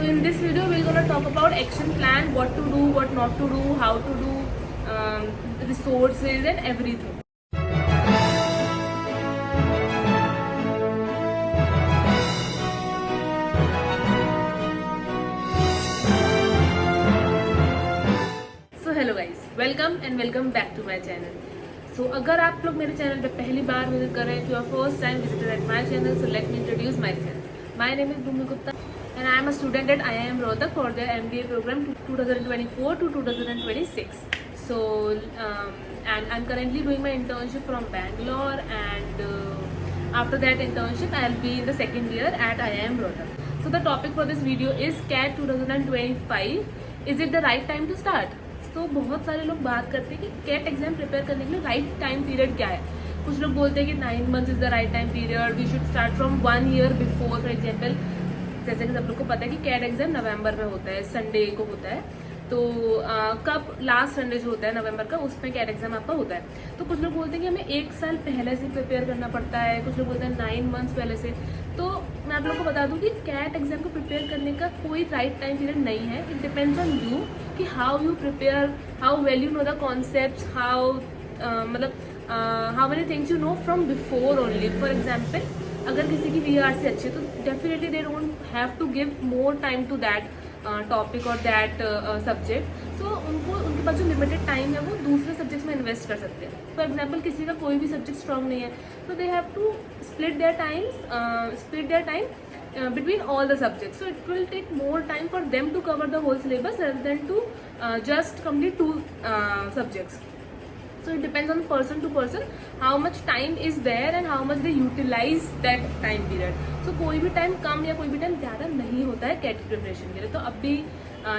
So in this video we're gonna talk about action plan, what to do, what not to do, how to do, resources and everything. So hello guys, welcome and welcome back to my channel. So अगर आप लोग मेरे channel पे पहली बार visit कर रहे हैं, if you are first time visitor at my channel, so let me introduce myself. My name is Bhumi Gupta and I am a student at IIM Rohtak for their MBA program 2024 to 2026. So and I'm currently doing my internship from Bangalore, and after that internship I'll be in the second year at IIM Rohtak. So the topic for this video is CAT 2025. Is it the right time to start? तो बहुत सारे लोग बात करते हैं कि cat exam prepare करने के लिए राइट टाइम पीरियड क्या है. कुछ लोग बोलते हैं कि 9 months is the right time period, we should start from 1 year before. For example जैसे कि सब लोग को पता है कि कैट एग्जाम नवंबर में होता है, संडे को होता है. तो कब लास्ट संडे जो होता है नवंबर का, उसमें कैट एग्जाम आपका होता है. तो कुछ लोग बोलते हैं कि हमें 1 साल पहले से प्रिपेयर करना पड़ता है, कुछ लोग बोलते हैं 9 months पहले से. तो मैं आप लोगों को बता दूं कि कैट एग्जाम को प्रिपेयर करने का कोई राइट टाइम पीरियड नहीं है. इट डिपेंड्स ऑन यू कि how you prepare, how well you know the concept, how many things you know from before only. For example अगर किसी की VRC अच्छी है तो definitely they don't have to give more time to that topic और that subject. So उनके पास जो लिमिटेड टाइम है वो दूसरे सब्जेक्ट्स में इन्वेस्ट कर सकते हैं. फॉर एग्जाम्पल किसी का कोई भी सब्जेक्ट स्ट्रॉन्ग नहीं है, तो they have to split their time between all the subjects. So it will take more time for them to cover the whole syllabus rather than to just complete 2 subjects. So it depends on person to person how much time is there and how much they utilize that time period. So कोई भी time कम या कोई भी time ज़्यादा नहीं होता है cat preparation के लिए. तो अभी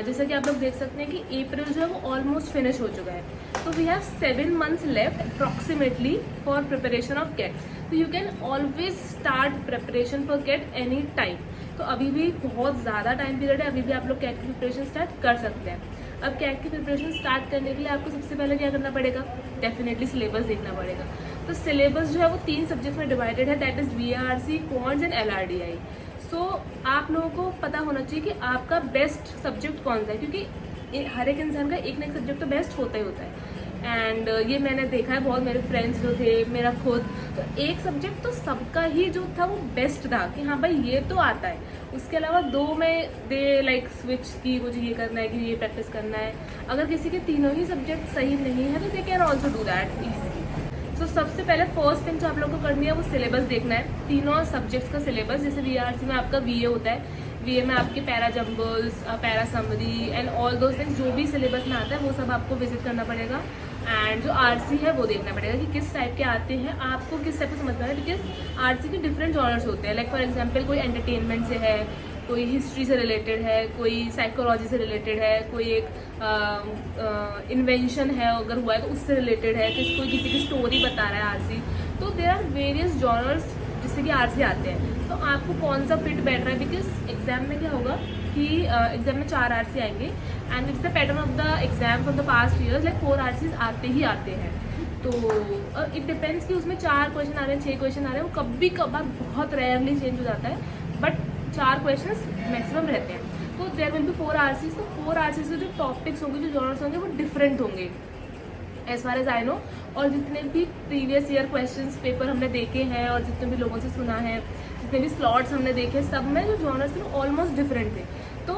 जैसा कि आप लोग देख सकते हैं कि अप्रैल जो है वो ऑलमोस्ट फिनिश हो चुका है. तो we have 7 months left approximately for preparation of CAT. तो you can always start preparation for CAT any time. तो अभी भी बहुत ज़्यादा टाइम पीरियड है, अभी भी आप लोग कैट की प्रिपरेशन स्टार्ट कर सकते हैं. अब कैट की प्रिपरेशन स्टार्ट करने के लिए आपको सबसे पहले क्या करना पड़ेगा, डेफिनेटली सिलेबस देखना पड़ेगा. तो सिलेबस जो है वो 3 सब्जेक्ट में डिवाइडेड है, that is VRC, quants and LRDI. सो आप लोगों को पता होना चाहिए कि आपका बेस्ट सब्जेक्ट कौन सा है, क्योंकि हर एक इंसान का एक ना एक सब्जेक्ट तो बेस्ट होता ही होता है. एंड ये मैंने देखा है बहुत, मेरे फ्रेंड्स जो थे, मेरा खुद, तो एक सब्जेक्ट तो सबका ही जो था वो बेस्ट था कि हाँ भाई ये तो आता है. उसके अलावा 2 में दे लाइक स्विच की, मुझे ये करना है कि ये प्रैक्टिस करना है. अगर किसी के तीनों ही सब्जेक्ट सही नहीं है तो they can also do that easy. So सबसे पहले फर्स्ट थिंग जो आप लोगों को करनी है वो सिलेबस देखना है, तीनों सब्जेक्ट्स का सिलेबस. जैसे VRC में आपका VA होता है, VA में आपके para jumbles, para summary and all those things जो भी सिलेबस में आता है वो सब आपको विजिट करना पड़ेगा. एंड जो RC है वो देखना पड़ेगा कि किस टाइप के आते हैं, आपको किस टाइप को समझना है. बिकॉज RC के डिफरेंट जॉनर्स होते हैं. लाइक फॉर एग्जाम्पल कोई एंटरटेनमेंट से है, कोई हिस्ट्री से रिलेटेड है, कोई साइकोलॉजी से रिलेटेड है, कोई एक इन्वेंशन है अगर हुआ है तो उससे रिलेटेड है, कोई किसी की स्टोरी बता रहा है RC. तो देयर आर वेरियस जॉनर्स जिससे कि RC आते हैं. तो आपको कौन सा फिट बैठ रहा है, बिकॉज एग्जाम में क्या होगा कि एग्जाम में 4 RC आएंगे and it's the pattern of the exam from the past years, like 4 RCs आते ही आते हैं. तो इट डिपेंड्स कि उसमें 4 क्वेश्चन आ रहे हैं, 6 क्वेश्चन आ रहे हैं. वो कभी कभार बहुत रेयरली चेंज हो जाता है, बट 4 क्वेश्चन मैक्सिमम रहते हैं. तो देयर विल बी 4 RCs. तो 4 RCs के जो टॉपिक्स होंगे, जो जॉनर्स होंगे वो डिफरेंट होंगे as far as I know. और जितने भी प्रीवियस ईयर क्वेश्चंस पेपर हमने देखे हैं और जितने भी लोगों से सुना है, जितने भी स्लॉट्स हमने देखे, सब में जो जॉनर्स थे वो ऑलमोस्ट डिफरेंट थे. तो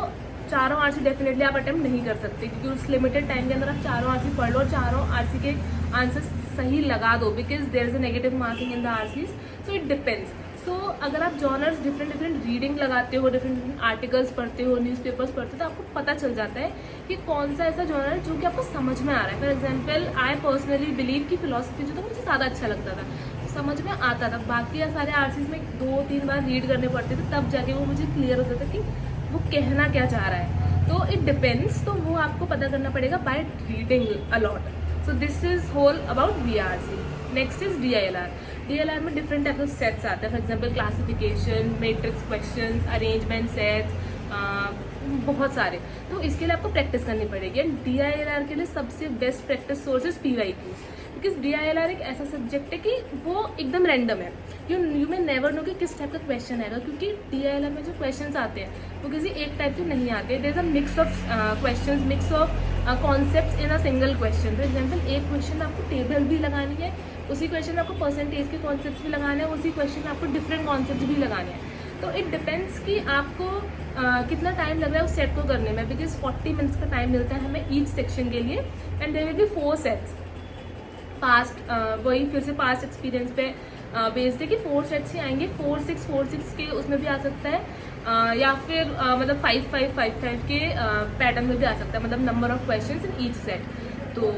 चारों RC डेफिनेटली आप अटेम्प्ट नहीं कर सकते, क्योंकि उस लिमिटेड टाइम के अंदर आप चारों RC पढ़ लो और चारों RC के आंसर सही लगा दो, because there is a negative marking in the RCs. So it depends. So अगर आप जॉनर्स डिफरेंट रीडिंग लगाते हो, डिफरेंट आर्टिकल्स पढ़ते हो, न्यूज़पेपर्स पढ़ते हो, तो आपको पता चल जाता है कि कौन सा ऐसा जॉनर है जो कि आपको समझ में आ रहा है. For example I personally believe कि फिलोसफी जो था मुझे ज़्यादा अच्छा लगता था, समझ में आता था. बाकी सारे RCs में 2-3 बार रीड करने पड़ते थे, तब जाके वो मुझे क्लियर होता था कि वो कहना क्या चाह रहा है. तो इट डिपेंड्स. तो वो आपको पता करना पड़ेगा by reading a lot. So this is whole about VRC. Next is DLR में डिफरेंट टाइप ऑफ सेट्स आते हैं. For example classification, matrix questions, arrangement sets, बहुत सारे। तो इसके लिए आपको प्रैक्टिस करनी पड़ेगी। एंड DILR के लिए सबसे best practice source is PYQs, because DILR एक ऐसा सब्जेक्ट है कि वो एकदम रैंडम है। यू मे नेवर नो कि किस टाइप का क्वेश्चन आएगा, क्योंकि DILR में जो क्वेश्चन आते हैं वो किसी एक टाइप के नहीं आते। There is a mix of question, mix of concept in a single question. For example एक क्वेश्चन में आपको टेबल भी लगानी है, उसी क्वेश्चन में आपको परसेंटेज के कॉन्सेप्ट भी लगाने हैं, उसी क्वेश्चन में आपको डिफरेंट कॉन्सेप्ट भी लगाने हैं। तो इट डिपेंड्स कि आपको कितना टाइम लग रहा है उस सेट को करने में, बिकॉज 40 मिनट्स का टाइम मिलता है हमें ईच सेक्शन के लिए। And there will be 4 sets. Past वही फिर से पास्ट एक्सपीरियंस पे बेस्ड है कि 4 सेट्स ही आएंगे। 4-6 के उसमें भी आ सकता है, या फिर मतलब 5-5-5-5 के पैटर्न में भी आ सकता है, मतलब number of questions in each set. तो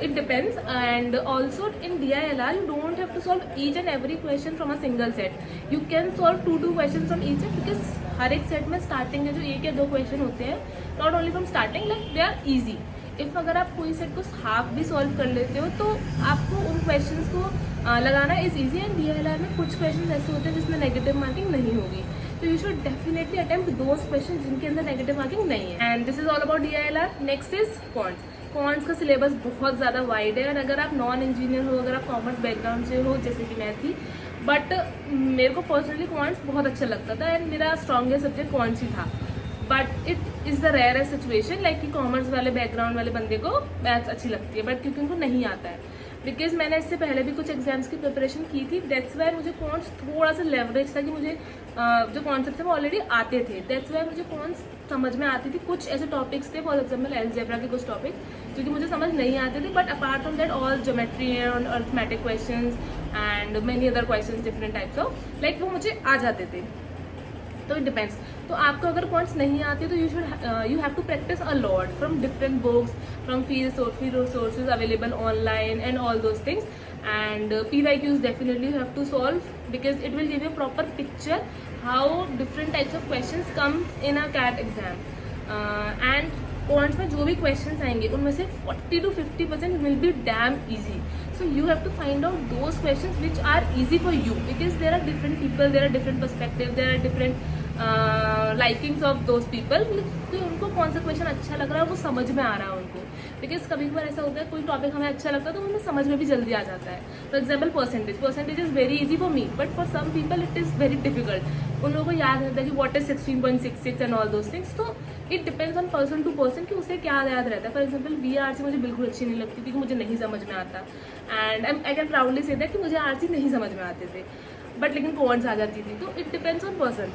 it depends. And also in DILR you don't have to solve each and every question from a single set. You can solve 2 questions from each set, because हर एक set में starting में जो 1 या 2 question होते हैं, not only from starting, like they are easy. If अगर आप कोई सेट को हाफ भी सॉल्व कर लेते हो तो आपको उन क्वेश्चंस को लगाना इज ईजी। एंड DILR में कुछ क्वेश्चन ऐसे होते हैं जिसमें नेगेटिव मार्किंग नहीं होगी, तो you should definitely attempt those question जिनके अंदर नेगेटिव मार्किंग नहीं है। And this is all about DILR। Next is counts. Counts का सिलेबस बहुत ज़्यादा वाइड है, और अगर आप नॉन इंजीनियर हो, अगर आप कॉमर्स बैकग्राउंड से हो जैसे कि मैं थी, बट मेरे को पर्सनली कॉन्ट्स बहुत अच्छा लगता था एंड मेरा स्ट्रॉन्गेस्ट सब्जेक्ट कॉन्ट्स ही था। But it is the rarest situation, like कि कॉमर्स वाले बैकग्राउंड वाले बंदे को मैथ्स अच्छी लगती है, बट क्योंकि उनको नहीं आता है। बिकॉज मैंने इससे पहले भी कुछ एग्जाम्स की प्रिपरेशन की थी, दैट्स वाई मुझे कॉन्ट्स थोड़ा सा लेवरेज था कि मुझे जो कॉन्सेप्ट है वो ऑलरेडी आते थे। दैट्स वाई मुझे कॉन्ट्स समझ में आती थी। कुछ ऐसे टॉपिक्स थे, फॉर एग्जाम्पल अलजेब्रा के कुछ टॉपिक जो कि मुझे समझ नहीं आते थे, but apart from that all geometry and arithmetic questions and many other questions different types of, like वो मुझे आ जाते थे। तो इट डिपेंड्स। तो आपको अगर कॉन्ट्स नहीं आते तो you have to practice a lot from different books, from free resources available online and all those things. And PYQs definitely you have to solve, because it will give you a proper picture how different types of questions come in a CAT exam. And counts में जो भी questions आएंगे उनमें से 40 to 50% will be damn easy. So you have to find out those questions which are easy for you, because there are different people, there are different perspectives, there are different likings of those people. तो उनको कौन सा question अच्छा लग रहा है वो समझ में आ रहा है उनको, बिकॉज कभी बार ऐसा होता है कोई टॉपिक हमें अच्छा लगता है तो हमें समझ में भी जल्दी आ जाता है। For example percentage is very easy for me, but for some people it is very difficult. उन लोगों को याद रहता है कि what is 16.66 and all those things. तो it depends on person to person कि उसे क्या याद रहता है। फॉर एग्जाम्पल VRC मुझे बिल्कुल अच्छी नहीं लगती क्योंकि मुझे नहीं समझ में आता, and I can proudly say that कि मुझे RC नहीं समझ में आते थे, बट लेकिन कॉन्ट्स आ जाती थी। तो इट डिपेंड्स ऑन पर्सन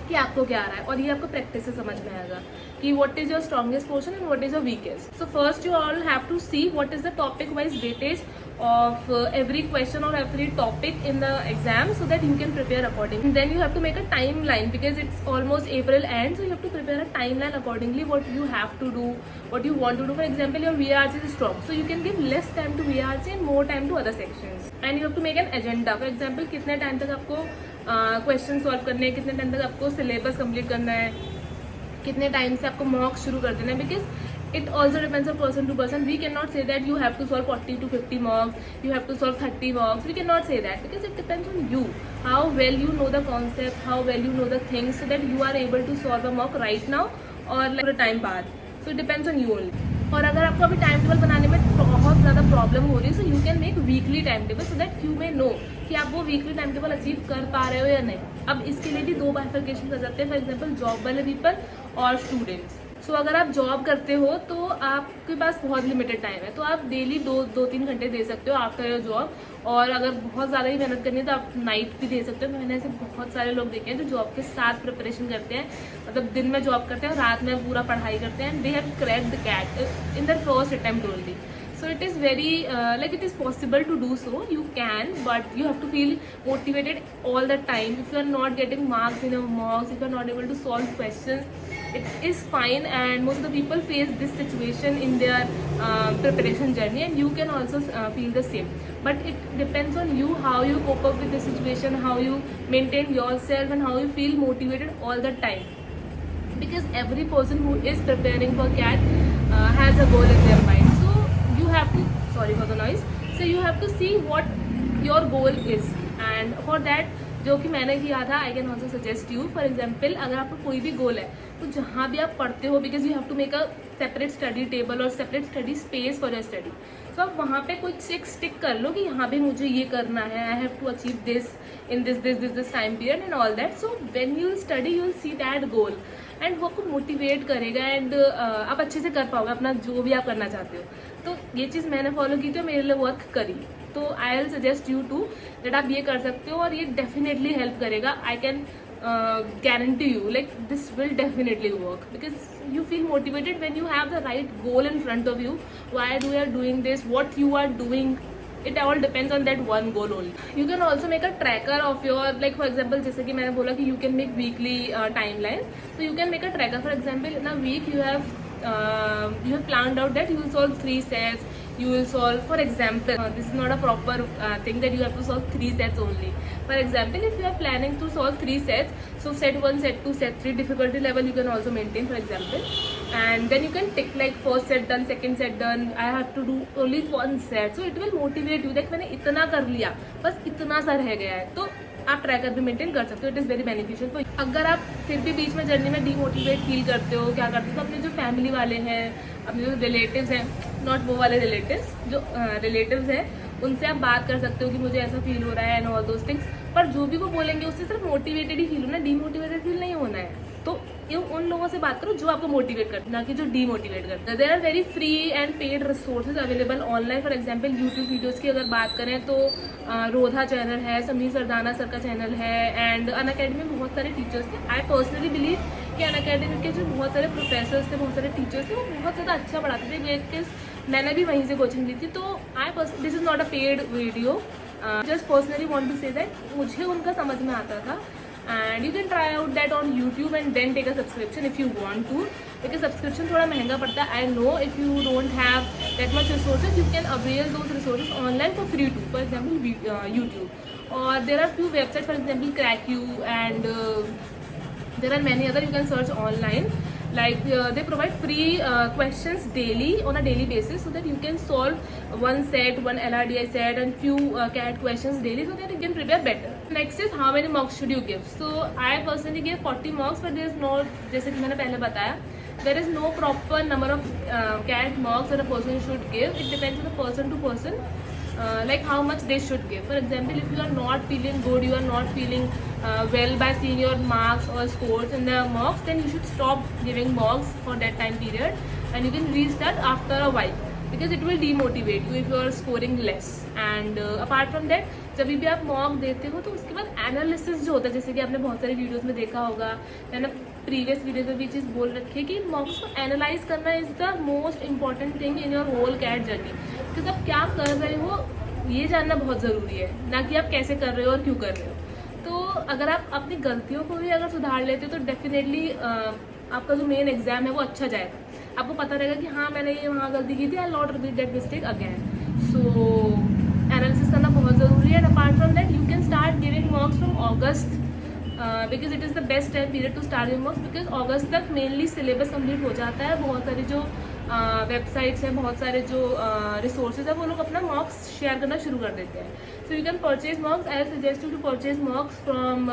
कि आपको क्या आ रहा है, और ये आपको प्रैक्टिस से समझ में आएगा कि what is your strongest portion and what is your weakest. So first you all have to see what is the topic wise weightage of every question or every topic in the exam so that you can prepare accordingly. Then you have to make a timeline because it's almost April end, so you have to prepare a timeline accordingly, what you have to do, what you want to do. For example, your VRC is strong, so you can give less time to VRC and more time to other sections. And you have to make an agenda. For example, कितने time तक आपको question solve करने हैं, कितने time तक आपको syllabus complete करना है, कितने टाइम से आपको मॉक्स शुरू कर देना है, because it also depends on person to person. We cannot say that you have to solve 40 to 50 mocks, you have to solve 30 mocks. We cannot say that because it depends on you, how well you know the concept, how well you know the things, so that you are able to solve a mock right now or like a time बाद. So it depends on you only. और अगर आपको अभी time table बनाने में बहुत ज़्यादा problem हो रही है, so you can make weekly time table so that you may know कि आप वो वीकली टाइम टेबल अचीव कर पा रहे हो या नहीं. अब इसके लिए भी दो बाइफर्केशन कर सकते हैं, फॉर एग्जाम्पल जॉब वाले पीपल और स्टूडेंट्स. सो अगर आप जॉब करते हो तो आपके पास बहुत लिमिटेड टाइम है, तो आप डेली दो तीन घंटे दे सकते हो आफ्टर योर जॉब. और अगर बहुत ज़्यादा ही मेहनत करनी है तो आप नाइट भी दे सकते हो. मैंने ऐसे बहुत सारे लोग देखे हैं जो जॉब के साथ प्रिपरेशन करते हैं, मतलब दिन में जॉब करते हैं और रात में पूरा पढ़ाई करते हैं. They have cracked the CAT in the first attempt only. So it is very like it is possible to do so. You can, but you have to feel motivated all the time. If you are not getting marks in your mocks, if you are not able to solve questions, it is fine. And most of the people face this situation in their preparation journey, and you can also feel the same. But it depends on you how you cope up with the situation, how you maintain yourself, and how you feel motivated all the time. Because every person who is preparing for CAT has a goal in their mind. So you have to, sorry for the noise, so you have to see what your goal is, and for that जो कि मैंने किया था, I can also suggest you. For example, अगर आपका कोई भी गोल है तो जहाँ भी आप पढ़ते हो, because you have to make a separate study table और separate study space for your study, तो आप वहाँ पे कुछ स्टिक कर लो कि यहाँ पे मुझे ये करना है, I have to achieve this in this time period and all that. So when you will study you will see that goal and वो आपको मोटिवेट करेगा एंड आप अच्छे से कर पाओगे अपना जो भी आप करना चाहते हो। तो ये चीज़ मैंने फॉलो की तो मेरे लिए वर्क करी, तो I will suggest you to that आप ये कर सकते हो और ये डेफिनेटली हेल्प करेगा। I can guarantee you, like this will definitely work because you feel motivated when you have the right goal in front of you. Why you are doing this, what you are doing, it all depends on that one goal only. You can also make a tracker of your, like for example, जैसे कि मैंने बोला कि you can make weekly timeline, so you can make a tracker. For example, in a week you have planned out that you will solve 3 sets, you will solve, for example, this is not a proper thing that you have to solve 3 sets only. For example, if you are planning to solve 3 sets, so set 1, set 2, set 3 difficulty level you can also maintain, for example, and then you can tick like first set done, second set done, I have to do only 1 set, so it will motivate you that मैंने इतना कर लिया, बस इतना सा रह गया है, तो आप ट्रैकर भी मेंटेन कर सकते हो। It is very beneficial for. अगर आप फिर भी बीच में जर्नी में डीमोटिवेट फील करते हो, क्या करते हो, तो अपने जो फैमिली वाले हैं, अपने जो रिलेटिव्स हैं, नॉट वो वाले रिलेटिव्स, जो रिलेटिव्स हैं, उनसे आप बात कर सकते हो कि मुझे ऐसा फील हो रहा है एंड ऑल दोज थिंग्स। पर जो भी वो बोलेंगे उससे सिर्फ मोटिवेटेड ही फील होना, डीमोटिवेटेड फील नहीं होना है। तो ये उन लोगों से बात करो जो आपको मोटिवेट करते हैं, ना कि जो डीमोटिवेट करते हैं। There are very free and paid resources available online. For example YouTube videos की अगर बात करें तो रोधा चैनल है, समीर सरदाना सर का चैनल है, एंड अनअकैडमी में बहुत सारे टीचर्स थे। आई पर्सनली बिलीव कि अनअकैडमी के जो बहुत सारे प्रोफेसर्स थे, बहुत सारे टीचर्स थे, वो बहुत ज़्यादा अच्छा पढ़ाते थे, बिकॉज मैंने भी वहीं से कोचिंग ली थी। तो this is not a paid video, just personally want to say that मुझे उनका समझ में आता था। And you can try out that on YouTube and then take a subscription if you want to, because subscription थोड़ा महंगा पड़ता है। I know if you don't have that much resources, you can avail those resources online for free too. For example, YouTube, or there are few websites, for example, CrackU, and there are many other you can search online. Like they provide free questions daily on a daily basis, so that you can solve 1 set, 1 LRDI set, and few CAT questions daily, so that you can prepare better. Next is how many marks should you give? So I personally give 40 marks, but there is no, जैसे कि मैंने पहले बताया, there is no proper number of CAT marks that a person should give. It depends on the person to person. Like how much they should give. For example, if you are not feeling good, you are not feeling well by seeing your marks or scores in the mocks, then you should stop giving mocks for that time period, and you can restart after a while, because it will demotivate you if you are scoring less. And apart from that, जब भी आप mock देते हो तो उसके बाद analysis जो होता है, जैसे कि आपने बहुत सारे वीडियोस में देखा होगा, मैंने प्रीवियस वीडियोस में भी चीज़ बोल रखी है कि मॉक्स को एनालाइज करना is the most important thing in your whole CAT journey. Because आप क्या कर रहे हो ये जानना बहुत ज़रूरी है, ना कि आप कैसे कर रहे हो और क्यों कर रहे हो। तो अगर आप अपनी गलतियों को भी अगर सुधार लेते हो तो डेफिनेटली आपका जो मेन एग्जाम है वो अच्छा जाएगा। आपको पता रहेगा कि हाँ मैंने ये वहाँ गलती की थी, I not repeat that mistake again. So analysis करना बहुत ज़रूरी है। And apart from that you can start giving marks from August, because it is the best time period to start giving marks, because अगस्त तक mainly syllabus complete हो जाता है। बहुत सारी जो वेबसाइट्स हैं, बहुत सारे जो रिसोर्सेज हैं, वो लोग अपना मार्क्स शेयर करना शुरू कर देते हैं। So you can purchase mocks. I suggest you to purchase mocks from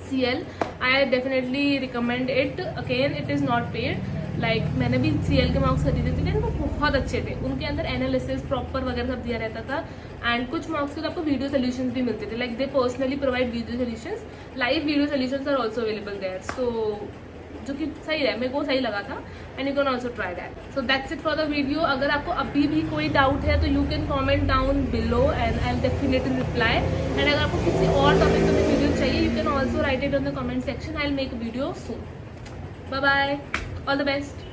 CL. I definitely recommend it. Again, it is not paid. Like मैंने भी CL के मार्क्स खरीदे थे, वो बहुत अच्छे थे। उनके अंदर एनालिसिस प्रॉपर वगैरह सब दिया रहता था, एंड कुछ मार्क्स के तो आपको वीडियो सोल्यूशंस भी मिलते थे। Like they personally provide video solutions, live video solutions are also available there. So जो कि सही है, मेरे को सही लगा था, and you can also try that. So that's it for the video. अगर आपको अभी भी कोई डाउट है तो you can comment down below and I will definitely reply. And अगर आपको किसी और टॉपिक पर वीडियो चाहिए, you can also right it on the comment section. I will make a video soon. Bye bye, all the best.